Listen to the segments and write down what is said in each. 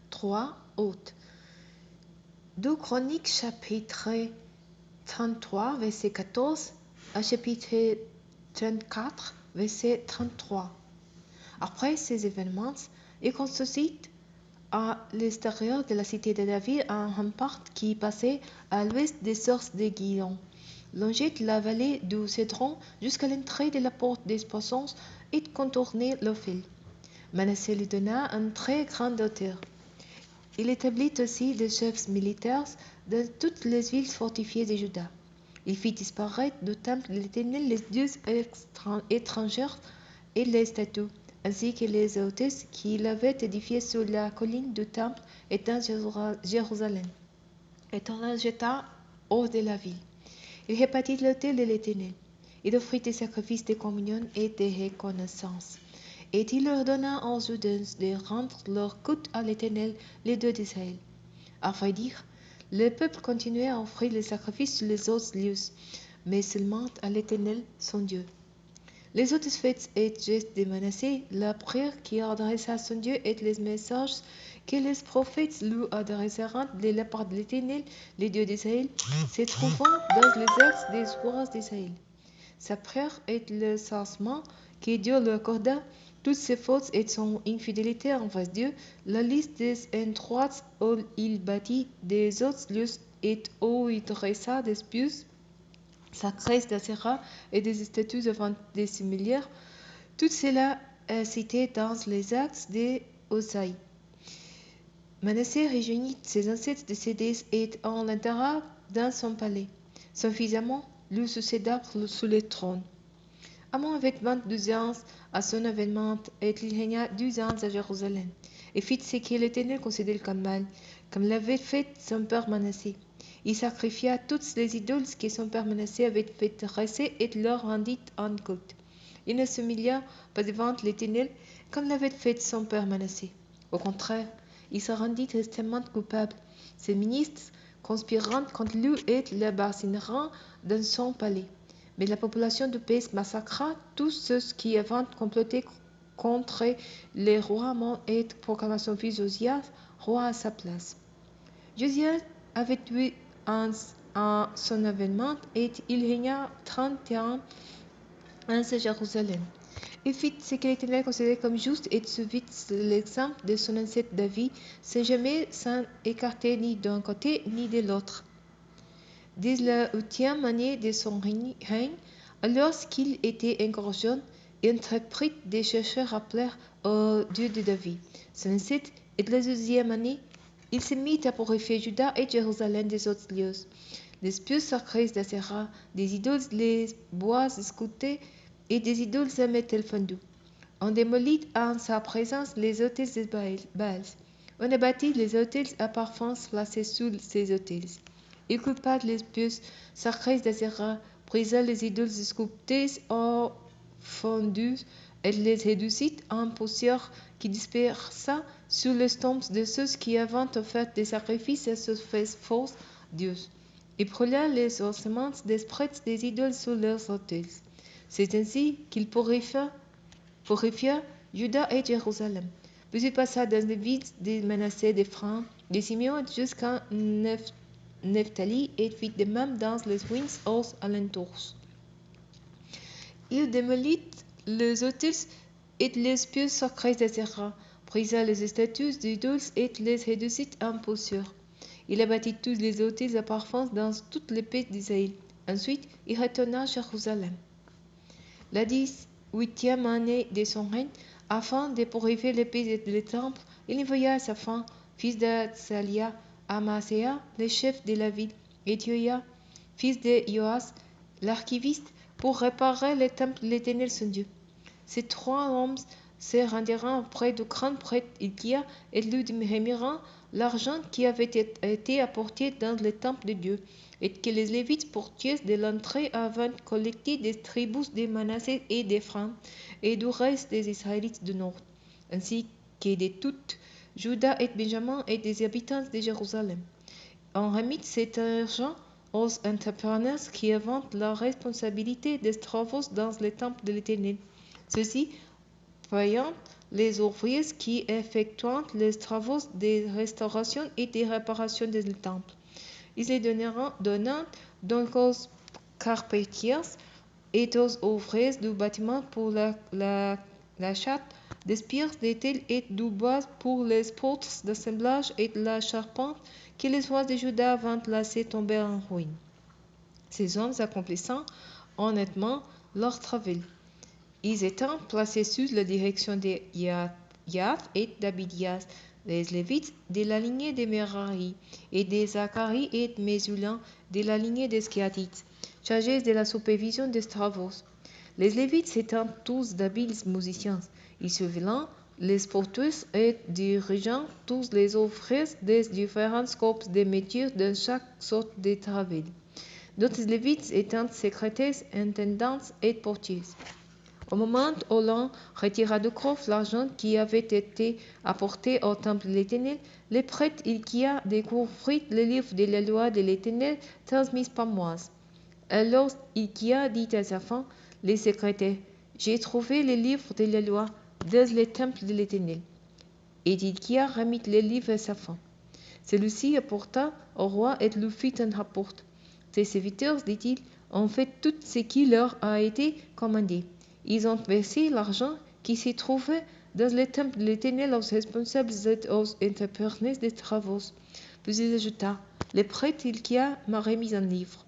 3 août. 2 Chroniques chapitre 33 verset 14 à chapitre 34 verset 33. Après ces événements, il construisit à l'extérieur de la cité de David un rempart qui passait à l'ouest des sources de Guillon, longeait la vallée du Cédron jusqu'à l'entrée de la porte des poissons et contournait l'Ophel. Manassé lui donna une très grande hauteur. Il établit aussi des chefs militaires dans toutes les villes fortifiées de Juda. Il fit disparaître du temple de l'Éternel les dieux étrangers et les statues, ainsi que les autels qu'il avait édifiés sur la colline du temple et dans Jérusalem, et on les jeta hors de la ville. Il répartit l'autel de l'Éternel. Il offrit des sacrifices de communion et de reconnaissance. Et il leur donna aux Judains de rendre leur culte à l'Éternel, les dieux d'Israël. À vrai dire, le peuple continuait à offrir les sacrifices sur les autres lieux, mais seulement à l'Éternel, son Dieu. Les autres fêtes et gestes de Manassé, la prière qu'il adressa à son Dieu et les messages que les prophètes lui adresseront de la part de l'Éternel, les dieux d'Israël, se trouvant dans les actes des rois d'Israël. Sa prière et le serment que Dieu lui accorda, toutes ses fautes et son infidélité envers Dieu, la liste des endroits où il bâtit des autres lieux et où il dressa des pieux sacrés d'Asherah et des statues devant des similaires, tout cela est cité dans les actes de Osaïe. Manassé réunit ses ancêtres décédés et en l'enterra dans son palais. Son fils Amon lui succéda sur le trône. Amon avait 22 ans à son avènement et il régna 12 ans à Jérusalem, et fit ce que l'Éternel considérait comme mal, comme l'avait fait son père Manassé. Il sacrifia toutes les idoles que son père Manassé avait fait dresser et leur rendit en culte. Il ne s'humilia pas devant l'Éternel comme l'avait fait son père Manassé. Au contraire, il se rendit tristement coupable. Ses ministres conspirant contre lui et le bassinèrent dans son palais. Mais la population du pays massacra tous ceux qui avaient comploté contre le roi Amon et proclama son fils Josias roi à sa place. Josias avait 8 ans à son avènement et il régna 31 ans à Jérusalem. Il fit ce que l'Éternel considérait comme juste et suivit l'exemple de son ancêtre David, sans jamais s'en écarter ni d'un côté ni de l'autre. Dès la 8e année de son règne, alors qu'il était encore jeune, il entreprit de chercher à plaire au Dieu de David, son ancêtre, et de la 12e année, il se mit à purifier Juda et Jérusalem des autres lieux, des pieux sacrés d'Asherah, des idoles, les bois sculptés et des idoles à métal fondu. On démolit en sa présence les autels de Baal. On abattit les autels à parfums placés sous ces autels. Il culpa les pieux sacrés d'Asherah, brisa les idoles sculptées au fondu et les réduisit en poussière qui dispersa sur les tombes de ceux qui avaient offert des sacrifices à ce faux dieux. Il brûla les ossements des prêtres des idoles sur leurs autels. C'est ainsi qu'il purifia Juda et Jérusalem. Puis il passa dans les villes de Manassé, d'Éphraïm, de Simeon jusqu'à Nephtali et fit de même dans les ruines aux alentours. Il démolit les autels et les pieux sacrés d'Asherah, brisa les statues d'idoles et les réduisit en poussière. Il abattit tous les autels à parfums dans toutes les pays d'Israël. Ensuite, il retourna à Jérusalem. La 18e année de son règne, afin de purifier le pays et le temple, il envoya sa femme, fils d'Atsalia, Amaséa, le chef de la ville, et Joïa, fils de Joas, l'archiviste, pour réparer le temple de l'Éternel son Dieu. Ces 3 hommes se rendirent auprès du grand prêtre Hilkia et lui remirent l'argent qui avait été apporté dans le temple de Dieu, et que les Lévites portiers de l'entrée avaient collecté des tribus de Manassé et d'Éphraïm et du reste des Israélites du nord, ainsi que de toute Juda et Benjamin et des habitants de Jérusalem. On remit cet argent aux entrepreneurs qui avaient la responsabilité des travaux dans le temple de l'Éternel. Ceux-ci, voyant les ouvriers qui effectuent les travaux de restauration et de réparation du temple. Ils les donnant donc aux carpentiers et aux ouvriers du bâtiment pour l'achat des pierres d'étel et du bois pour les postes d'assemblage et de la charpente que les rois de Juda avant laissé tomber en ruine. Ces hommes accomplissant honnêtement leur travail. Ils étaient placés sous la direction de Yath et d'Abidias, les Lévites de la lignée des Merari, et des Zacharie et de Mésulam de la lignée des Skéatites, chargés de la supervision des travaux. Les Lévites étaient tous d'habiles musiciens. Ils surveillaient les porteurs et dirigeant tous les ouvriers des différents scopes de métiers de chaque sorte de travail. D'autres Lévites étant secrétaires, intendants et portiers. Au moment où l'on retira du coffre l'argent qui avait été apporté au temple de l'Éternel, le prêtre Hilkia découvrit le livre de la loi de l'Éternel transmis par Moïse. Alors Hilkia dit à Shaphan, le secrétaire, j'ai trouvé le livre de la loi dans le temple de l'Éternel. Et Hilkia remit le livre à Shaphan. Celui-ci apporta au roi et lui fit un rapport. Ses serviteurs, dit-il, ont fait tout ce qui leur a été commandé. Ils ont versé l'argent qui s'y trouvait dans le temple de l'Éternel aux responsables et aux entrepreneurs des travaux. Puis il ajouta, le prêtre Hilkia m'a remis un livre.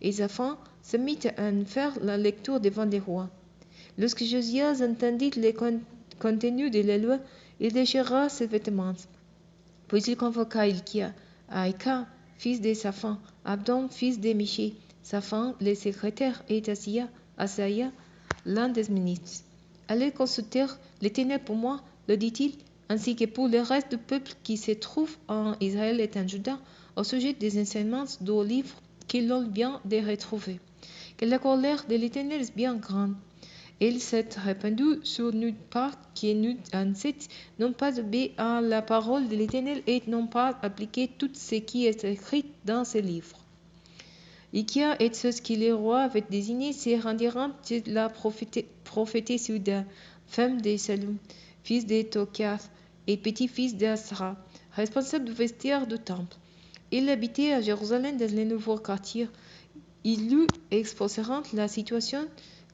Et Shaphan se mit à en faire la lecture devant les rois. Lorsque Josias entendit le contenu de la loi, il déchira ses vêtements. Puis il convoqua Hilkia, Aïka, fils de Shaphan, Abdon, fils de Miché, Shaphan, le secrétaire, et Asaïa, l'un des ministres. Allez consulter l'Éternel pour moi, le dit-il, ainsi que pour le reste du peuple qui se trouve en Israël et en Juda, au sujet des enseignements du livre qu'ils ont bien de retrouver. Que la colère de l'Éternel est bien grande. Il s'est répandu sur nous part qui nous ancêtres n'ont pas obéi à la parole de l'Éternel et n'ont pas appliqué tout ce qui est écrit dans ce livre. Hilkia et ceux qui les rois avaient désignés se rendirent chez la prophétesse Juda, femme de Salum, fils de Tokiath et petit-fils d'Asra, responsable du vestiaire du temple. Il habitait à Jérusalem dans le nouveau quartier. Il lui exposèrent la situation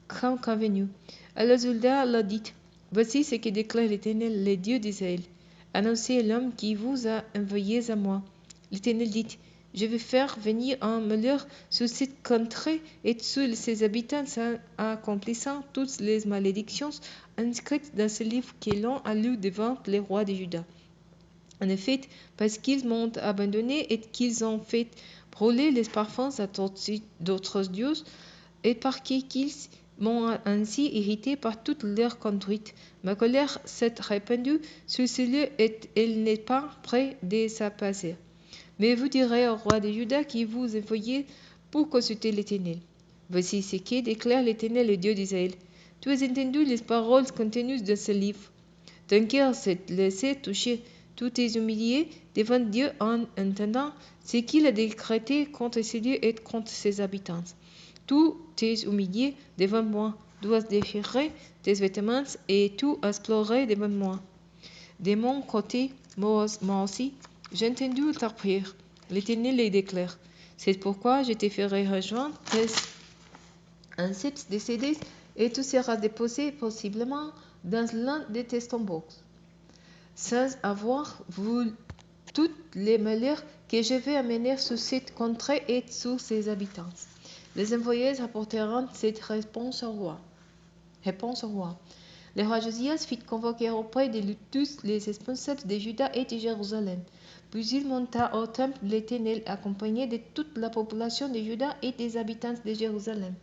comme convenu. Alors Zulda leur dit, voici ce que déclare l'Éternel, le Dieu d'Israël. Annoncez l'homme qui vous a envoyé à moi. L'Éternel dit, je vais faire venir un malheur sur cette contrée et sur ses habitants en accomplissant toutes les malédictions inscrites dans ce livre que l'on a lu devant les rois de Juda. En effet, parce qu'ils m'ont abandonné et qu'ils ont fait brûler les parfums à d'autres dieux, et parce qu'ils m'ont ainsi irrité par toute leur conduite, ma colère s'est répandue sur ce lieu et elle n'est pas près de s'apaiser. Mais vous direz au roi de Juda qui vous envoyez pour consulter l'Éternel. Voici ce que déclare l'Éternel, le Dieu d'Israël. Tu as entendu les paroles contenues dans ce livre. Ton cœur s'est laissé toucher. Tu t'es humilié devant Dieu en entendant ce qu'il a décrété contre ce lieu et contre ses habitants. Tu t'es humilié devant moi. Tu as déchiré tes vêtements et tu as pleuré devant moi. De mon côté, moi aussi, j'ai entendu ta prière. L'Éternel les déclare. C'est pourquoi je te ferai rejoindre tes ancêtres décédés et tu seras déposé possiblement dans l'un de tes tombeaux, sans avoir vu toutes les malheurs que je vais amener sur cette contrée et sur ses habitants. Les envoyés apporteront cette réponse au roi. Le roi Josias fit convoquer auprès de lui tous les responsables de Juda et de Jérusalem. Puis il monta au temple de l'Éternel accompagné de toute la population de Juda et des habitants de Jérusalem,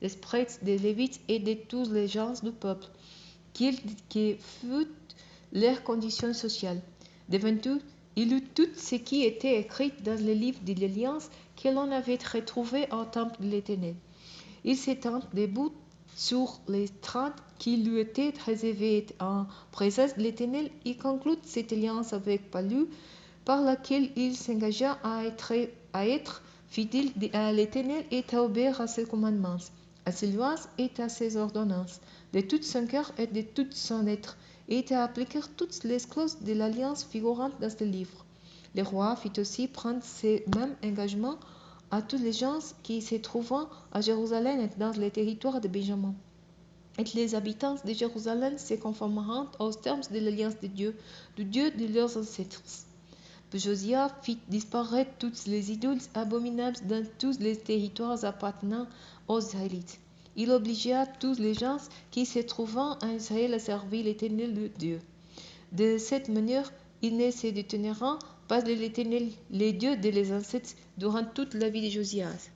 des prêtres, des Lévites et de tous les gens du peuple, quelle que fût leur condition sociale. Devant eux, il lut tout ce qui était écrit dans le livre de l'Alliance que l'on avait retrouvé au temple de l'Éternel. Il s'étend debout sur les trente qui lui étaient réservés en présence de l'Éternel et conclut cette alliance avec Palu, par laquelle il s'engagea à être fidèle à l'Éternel et à obéir à ses commandements, à ses lois et à ses ordonnances, de tout son cœur et de tout son être. et à appliquer toutes les clauses de l'alliance figurantes dans ce livre. Le roi fit aussi prendre ces mêmes engagements à tous les gens qui se trouvaient à Jérusalem et dans les territoires de Benjamin. Et les habitants de Jérusalem se conformeront aux termes de l'alliance de Dieu, du Dieu de leurs ancêtres. Puis Josia fit disparaître toutes les idoles abominables dans tous les territoires appartenant aux Israélites. Il obligea tous les gens qui se trouvaient en Israël à servir l'Éternel leur Dieu. De cette manière, ils ne se détourneront pas de l'Éternel, les dieux de les ancêtres, durant toute la vie de Josias.